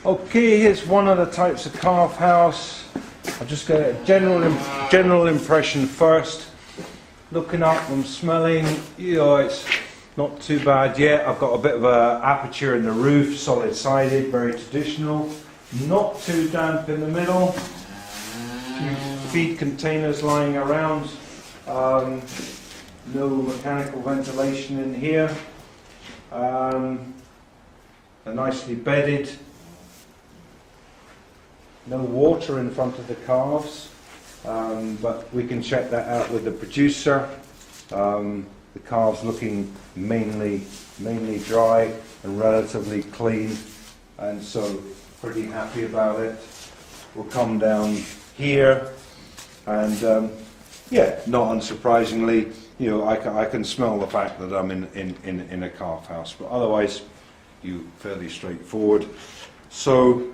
Okay, here's one of the types of calf house. I'll just get a general impression first. Looking up, I'm smelling, it's not too bad yet. I've got a bit of an aperture in the roof, solid sided, very traditional. Not too damp in the middle. Few feed containers lying around. No mechanical ventilation in here. They're nicely bedded. No water in front of the calves, but we can check that out with the producer. The calves looking mainly dry and relatively clean, and so pretty happy about it. We'll come down here, and yeah, not unsurprisingly, I can smell the fact that I'm in a calf house, but otherwise, fairly straightforward. So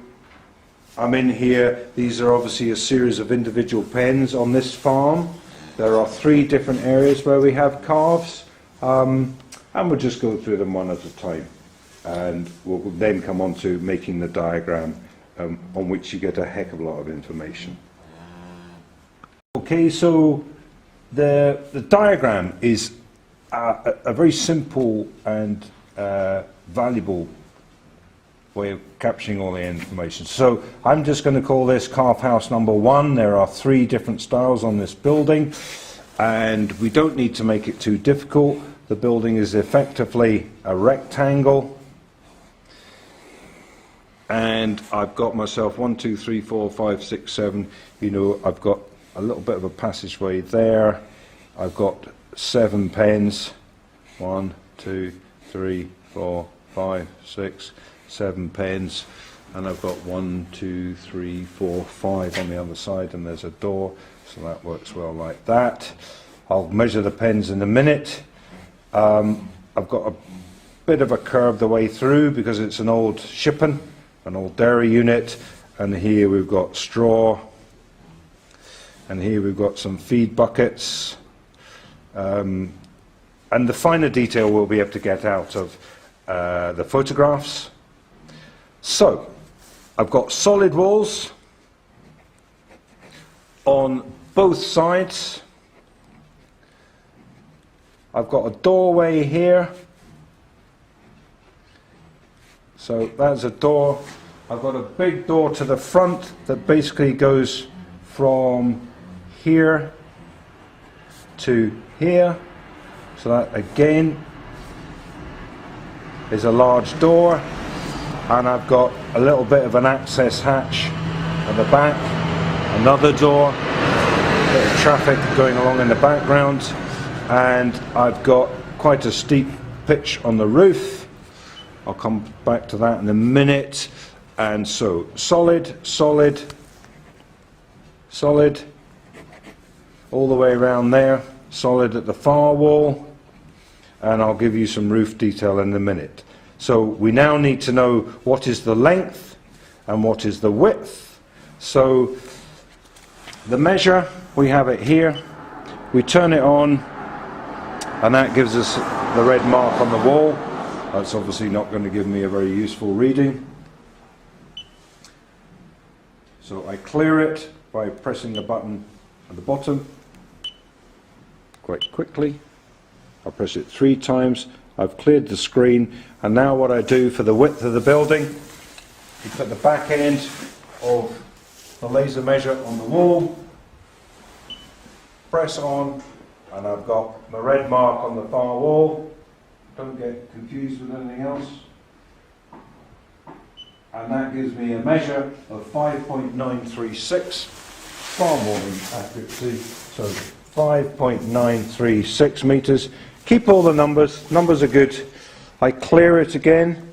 I'm in here. These are obviously a series of individual pens on this farm. There are 3 different areas where we have calves, and we'll just go through them one at a time, and we'll then come on to making the diagram, on which you get a heck of a lot of information. Okay, so the diagram is a very simple and valuable way of capturing all the information. So I'm just going to call this calf house number 1. There are 3 different styles on this building, and we don't need to make it too difficult. The building is effectively a rectangle, and I've got myself 1, 2, 3, 4, 5, 6, 7. I've got a little bit of a passageway there. I've got 7 pens. 1, 2, 3, 4, 5, 6, 7 pens, and I've got 1, 2, 3, 4, 5 on the other side, and there's a door, so that works well like that. I'll measure the pens in a minute. I've got a bit of a curve the way through because it's an old shipping, an old dairy unit, and here we've got straw, and here we've got some feed buckets, and the finer detail we'll be able to get out of the photographs. So, I've got solid walls on both sides. I've got a doorway here. So that's a door. I've got a big door to the front that basically goes from here to here. So that again is a large door. And I've got a little bit of an access hatch at the back, another door, a bit of traffic going along in the background, and I've got quite a steep pitch on the roof. I'll come back to that in a minute. And so solid, solid, solid, all the way around there, solid at the far wall, and I'll give you some roof detail in a minute. So we now need to know what is the length and what is the width. So the measure, we have it here. We turn it on, and that gives us the red mark on the wall. That's obviously not going to give me a very useful reading. So I clear it by pressing the button at the bottom quite quickly. I'll press it 3 times. I've cleared the screen, and now what I do for the width of the building, you put the back end of the laser measure on the wall, press on, and I've got the red mark on the far wall. Don't get confused with anything else. And that gives me a measure of 5.936, far more than accuracy, so 5.936 meters. Keep all the numbers. Numbers are good. I clear it again.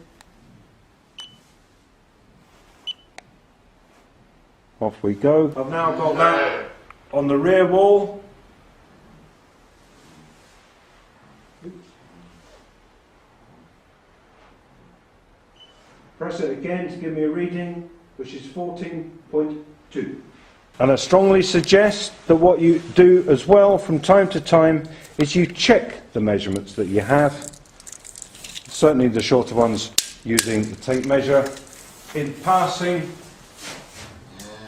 Off we go. I've now got that on the rear wall. Press it again to give me a reading, which is 14.2. And I strongly suggest that what you do as well from time to time is you check the measurements that you have. Certainly the shorter ones using the tape measure, in passing,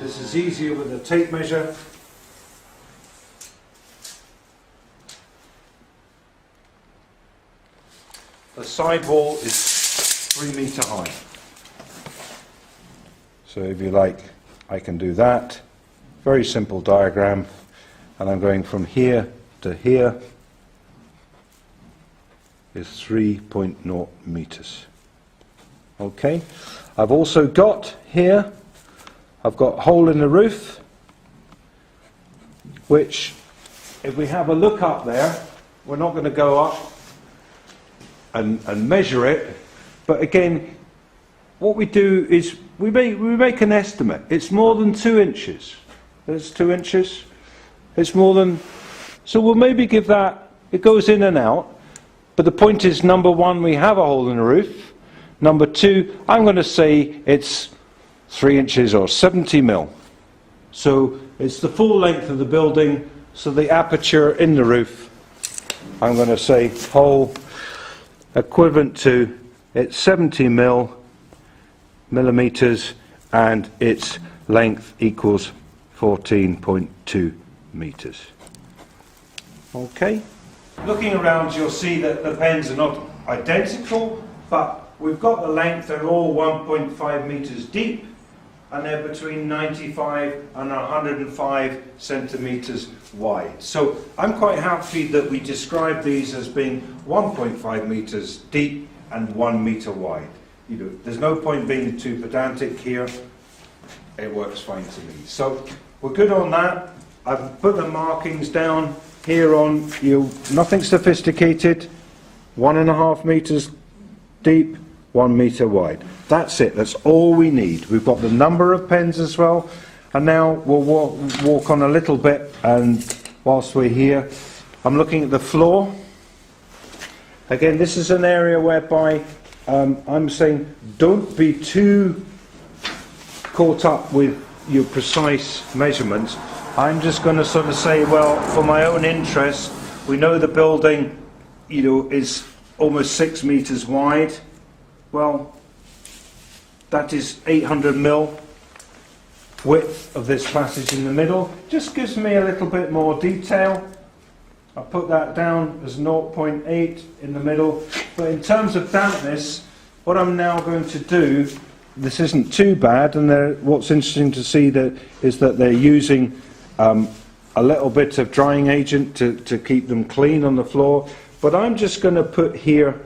this is easier with a tape measure. The sidewall is 3 metre high. So if you like, I can do that. Very simple diagram. And I'm going from here to here is 3.0 metres. Okay. I've also got here, I've got a hole in the roof, which if we have a look up there, we're not going to go up and measure it, but again, what we do is we make an estimate. It's more than 2 inches. There's 2 inches. It's more than, so we'll maybe give that, it goes in and out, but the point is, number one, we have a hole in the roof. Number two, I'm going to say it's 3 inches or 70 mil. So it's the full length of the building, so the aperture in the roof, I'm going to say hole equivalent to, it's 70 millimeters, and its length equals 14.2 meters. Okay. Looking around, you'll see that the pens are not identical, but we've got the length. They're all 1.5 meters deep, and they're between 95 and 105 centimeters wide. So I'm quite happy that we describe these as being 1.5 meters deep and 1 meter wide. You know, there's no point being too pedantic here. It works fine to me. So we're good on that. I've put the markings down here on you. Nothing sophisticated. 1.5 meters deep, 1 meter wide. That's it. That's all we need. We've got the number of pens as well. And now we'll walk on a little bit, and whilst we're here, I'm looking at the floor. Again, this is an area whereby I'm saying don't be too caught up with your precise measurements. I'm just going to sort of say, well, for my own interest, we know the building, you know, is almost 6 meters wide. Well, that is 800 mil width of this passage in the middle. Just gives me a little bit more detail. I'll put that down as 0.8 in the middle. But in terms of dampness, what I'm now going to do, this isn't too bad, and what's interesting to see is that they're using a little bit of drying agent to keep them clean on the floor. But I'm just going to put here,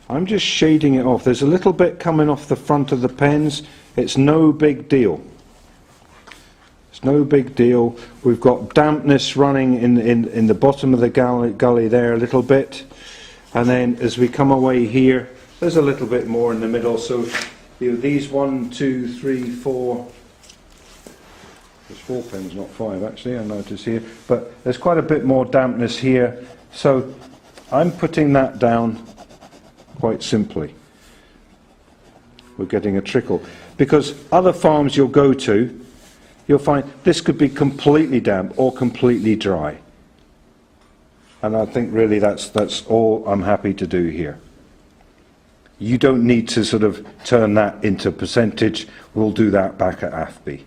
I'm just shading it off. There's a little bit coming off the front of the pens. It's no big deal. It's no big deal. We've got dampness running in the bottom of the gully there a little bit. And then as we come away here, there's a little bit more in the middle. So you know, these 1, 2, 3, 4, there's 4 pens, not 5 actually, I notice here. But there's quite a bit more dampness here. So I'm putting that down quite simply. We're getting a trickle. Because other farms you'll go to, you'll find this could be completely damp or completely dry. And I think really that's all I'm happy to do here. You don't need to sort of turn that into percentage. We'll do that back at AFB.